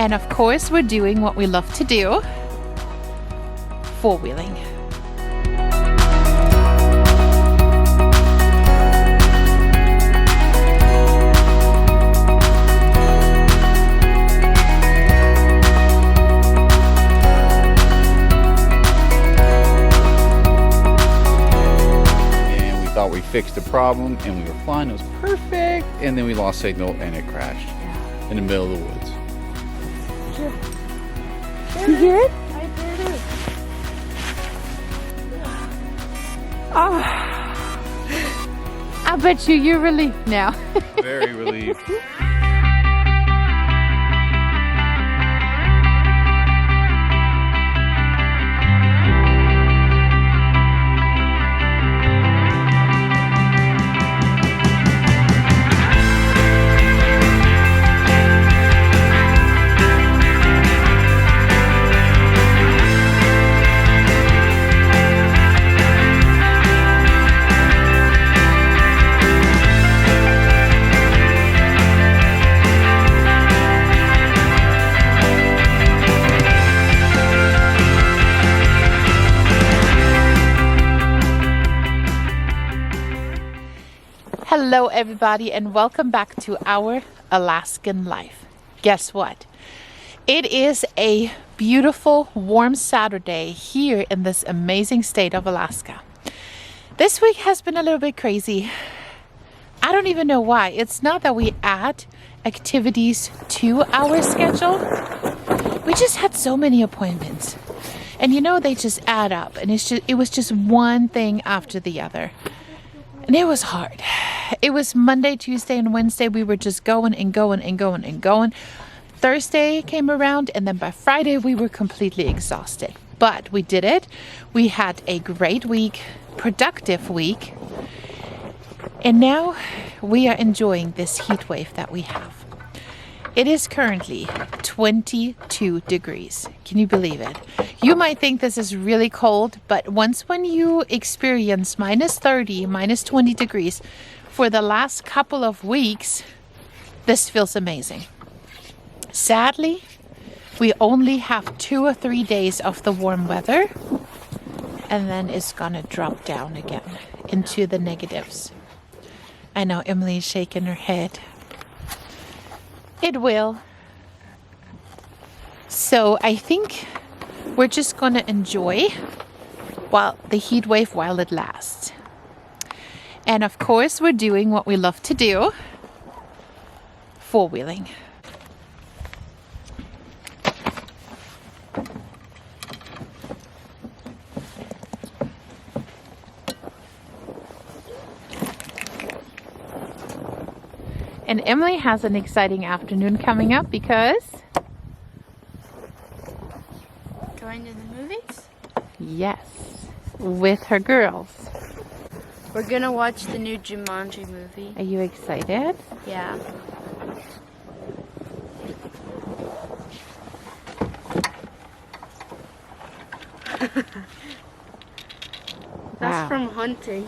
And of course, we're doing what we love to do, four-wheeling. We fixed the problem and we were flying, it was perfect, and then we lost signal and it crashed in the middle of the woods. Did you hear it? I did it. Oh, I bet you're relieved now. Very relieved. Hello everybody and welcome back to our Alaskan life. Guess what? It is a beautiful warm Saturday here in this amazing state of Alaska. This week has been a little bit crazy. I don't even know why. It's not that we add activities to our schedule. We just had so many appointments. And you know, they just add up and it was just one thing after the other. And it was hard. It was Monday, Tuesday, and Wednesday. We were just going and going and going and going. Thursday came around, and then by Friday, we were completely exhausted. But we did it. We had a great week, productive week. And now we are enjoying this heat wave that we have. It is currently 22 degrees. Can you believe it? You might think this is really cold, but when you experience minus 30, minus 20 degrees for the last couple of weeks, this feels amazing. Sadly, we only have 2 or 3 days of the warm weather, and then it's gonna drop down again into the negatives. I know Emily's shaking her head. It will. So I think we're just gonna enjoy the heat wave while it lasts. And of course, we're doing what we love to do, four-wheeling. And Emily has an exciting afternoon coming up because... Going to the movies? Yes, with her girls. We're gonna watch the new Jumanji movie. Are you excited? Yeah. That's Wow. from hunting.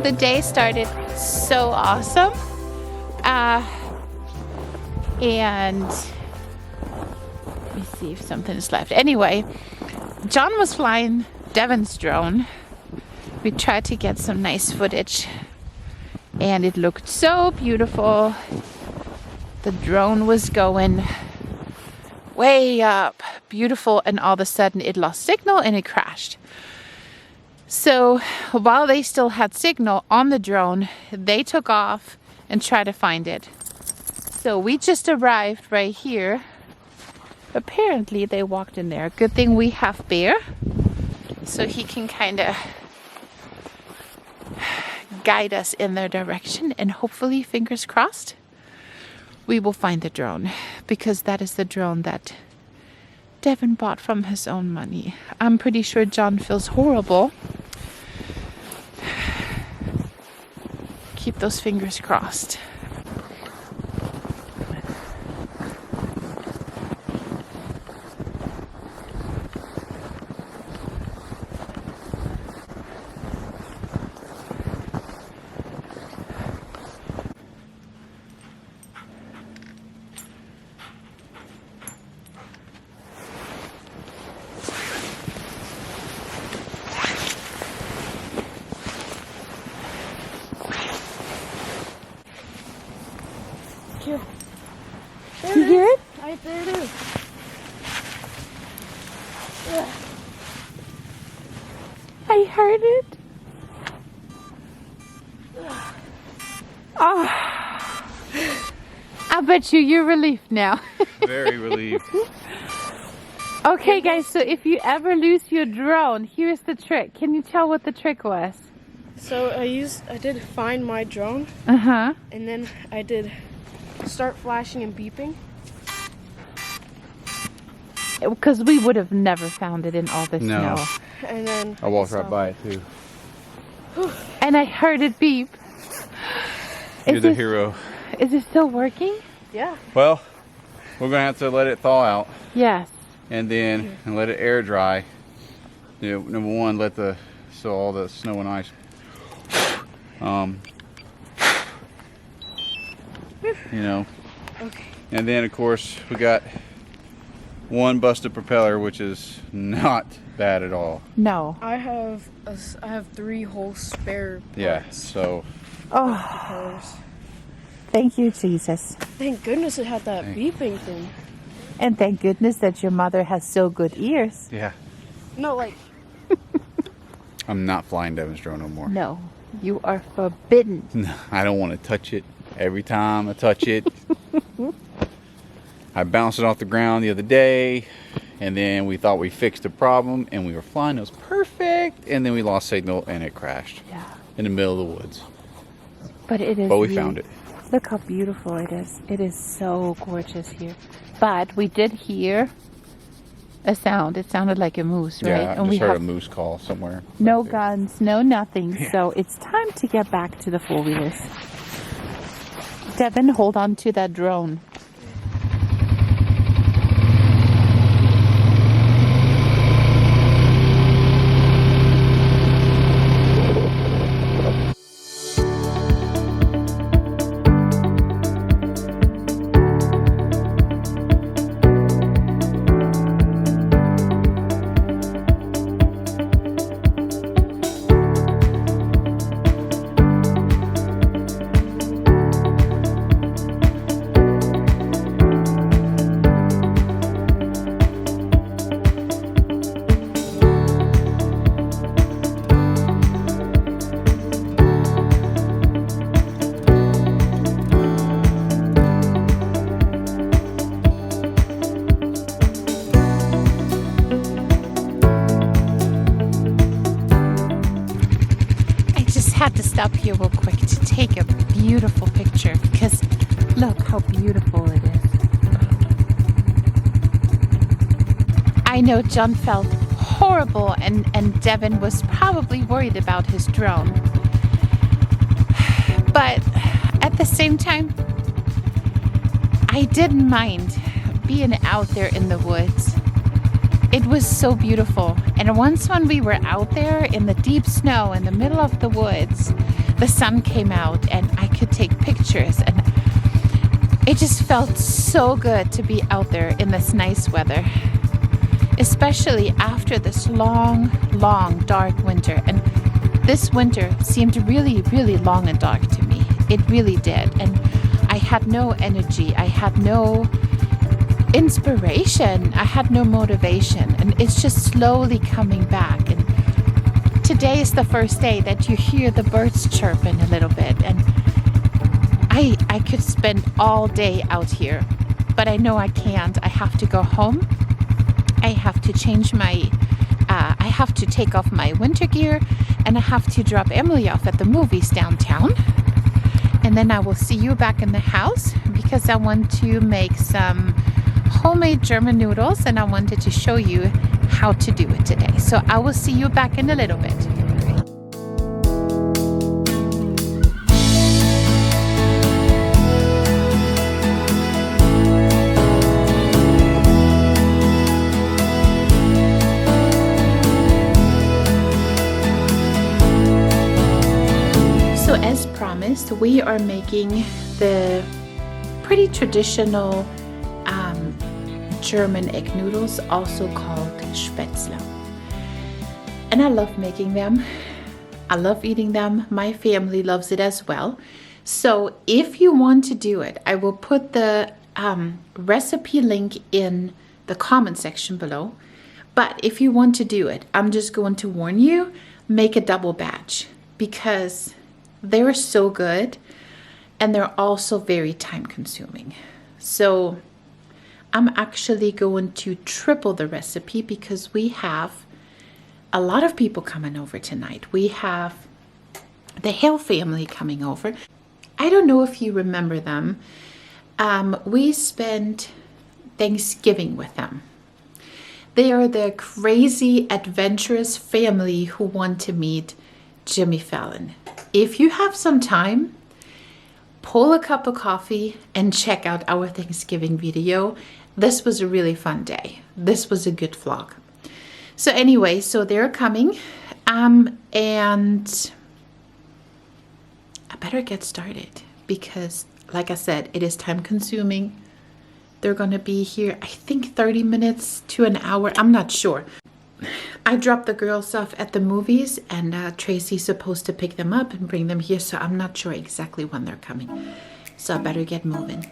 The day started so awesome, and let me see if something is left. Anyway, John was flying Devon's drone. We tried to get some nice footage and it looked so beautiful. The drone was going way up, beautiful, and all of a sudden it lost signal and it crashed. So while they still had signal on the drone, they took off and tried to find it. So we just arrived right here. Apparently they walked in there. Good thing we have Bear, so he can kind of guide us in their direction, and hopefully, fingers crossed, we will find the drone, because that is the drone that Devin bought from his own money. I'm pretty sure John feels horrible. Keep those fingers crossed. There You hear it? Right there it is. I heard it. Oh, I bet you're relieved now. Very relieved. Okay, guys, so if you ever lose your drone, here's the trick. Can you tell what the trick was? So I did find my drone, Uh-huh. and then I did start flashing and beeping. Because we would have never found it in all this No. snow. And then I walked right by it too. And I heard it beep. You're the this- hero. Is it still working? Yeah. Well, we're gonna have to let it thaw out, Yes. and then let it air dry. You know, number one, so all the snow and ice. You know. Okay. And then of course we got one busted propeller, which is not bad at all. No. I have 3 whole spare parts. Yeah. So Oh, Propellers. thank you, Jesus. Thank goodness it had that beeping thing. And thank goodness that your mother has so good ears. yeah, No, like I'm not flying Devin's drone no more. No, you are forbidden. No, I don't want to touch it. Every time I touch it, I bounced it off the ground the other day, and then we thought we fixed the problem, and we were flying. It was perfect, and then we lost signal, and it crashed Yeah. in the middle of the woods. But it is. But we found it. Look how beautiful it is. It is so gorgeous here. But we did hear a sound. It sounded like a moose, right? Yeah, I just heard a moose call somewhere. no right there. guns, no nothing. Yeah. So it's time to get back to the four-wheelers. Devin, hold on to that drone. Had to stop here real quick to take a beautiful picture because look how beautiful it is. I know John felt horrible and Devin was probably worried about his drone. But at the same time, I didn't mind being out there in the woods. It was so beautiful. And once when we were out there in the deep snow in the middle of the woods, the sun came out and I could take pictures, and it just felt so good to be out there in this nice weather, especially after this long, long, dark winter. And this winter seemed really, really long and dark to me. It really did. And I had no energy. I had no inspiration. I had no motivation. And it's just slowly coming back. And today is the first day that you hear the birds chirping a little bit. And I could spend all day out here, but I know I can't. I have to go home. I have to change my, I have to take off my winter gear, and I have to drop Emily off at the movies downtown. And then I will see you back in the house because I want to make some homemade German noodles, and I wanted to show you how to do it today. So I will see you back in a little bit. So as promised, we are making the pretty traditional German egg noodles, also called Spätzle. And I love making them. I love eating them. My family loves it as well. So if you want to do it, I will put the recipe link in the comment section below. But if you want to do it, I'm just going to warn you, make a double batch because they're so good and they're also very time consuming. So I'm actually going to triple the recipe because we have a lot of people coming over tonight. We have the Hill family coming over. I don't know if you remember them. We spent Thanksgiving with them. They are the crazy, adventurous family who want to meet Jimmy Fallon. If you have some time, pull a cup of coffee and check out our Thanksgiving video. This was a really fun day. This was a good vlog. So anyway, so they're coming, and I better get started because, like I said, it is time consuming. They're gonna be here, I think 30 minutes to an hour. I'm not sure. I dropped the girls off at the movies, and Tracy's supposed to pick them up and bring them here, so I'm not sure exactly when they're coming. So I better get moving.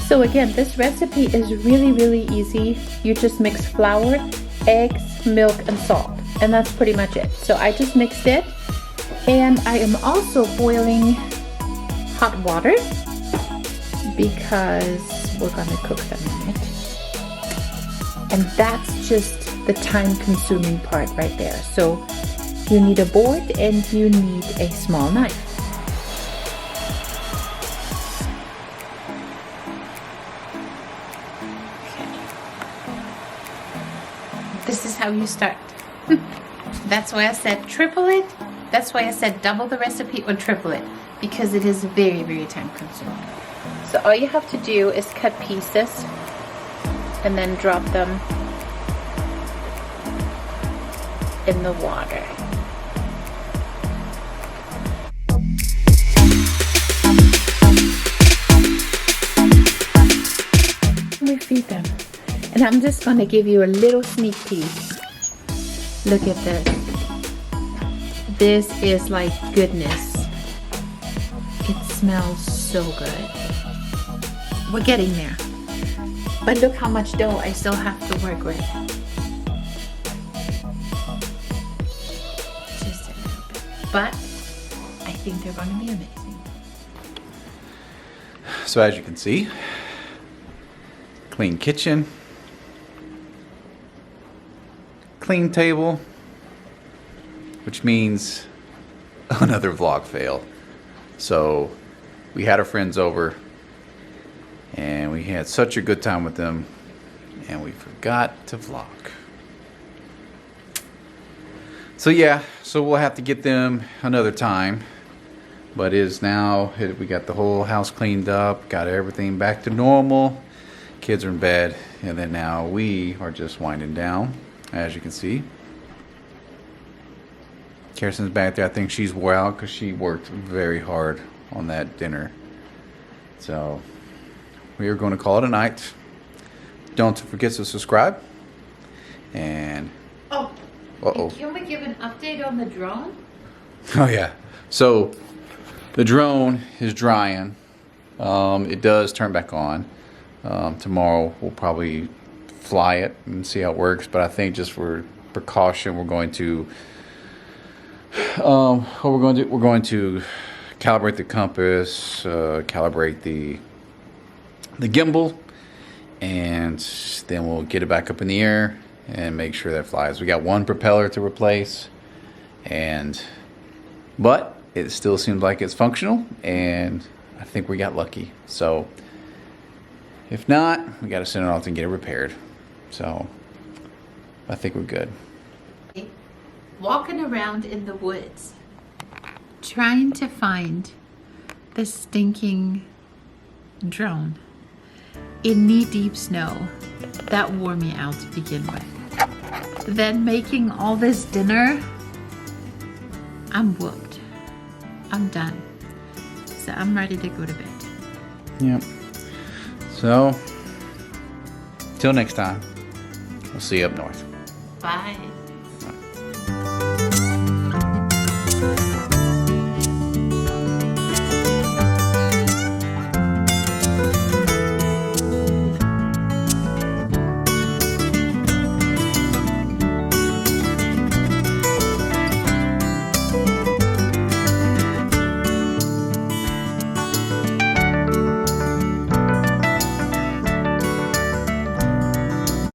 So again, this recipe is really easy. You just mix flour, eggs, milk, and salt, and that's pretty much it. So I just mixed it, and I am also boiling hot water because we're gonna cook them in it. And that's just the time-consuming part right there. So you need a board and you need a small knife. This is how you start. That's why I said triple it. That's why I said double the recipe or triple it, because it is very time consuming. So all you have to do is cut pieces and then drop them in the water. We feed them. And I'm just gonna give you a little sneak peek. Look at this. This is like goodness. It smells so good. We're getting there. But look how much dough I still have to work with. Just a little bit. But I think they're gonna be amazing. So as you can see, clean kitchen, clean table, which means another vlog fail. So we had our friends over And we had such a good time with them, and we forgot to vlog. So yeah, so we'll have to get them another time. But it is now, we got the whole house cleaned up, got everything back to normal. Kids are in bed, and then now we are just winding down, as you can see. Kirsten's back there. I think she's wore out because she worked very hard on that dinner. So we are going to call it a night. Don't forget to subscribe. And Can we give an update on the drone? oh yeah, so the drone is drying. It does turn back on. Tomorrow we'll probably fly it and see how it works. But I think just for precaution, we're going to we're going to calibrate the compass, calibrate the gimbal, and then we'll get it back up in the air and make sure that flies. We got one propeller to replace, but it still seems like it's functional, and I think we got lucky. So if not, we got to send it off and get it repaired. So I think we're good. Walking around in the woods, trying to find the stinking drone in knee-deep snow. That wore me out to begin with. Then making all this dinner, I'm whooped. I'm done. So I'm ready to go to bed. Yep. So till next time, we'll see you up north. Bye.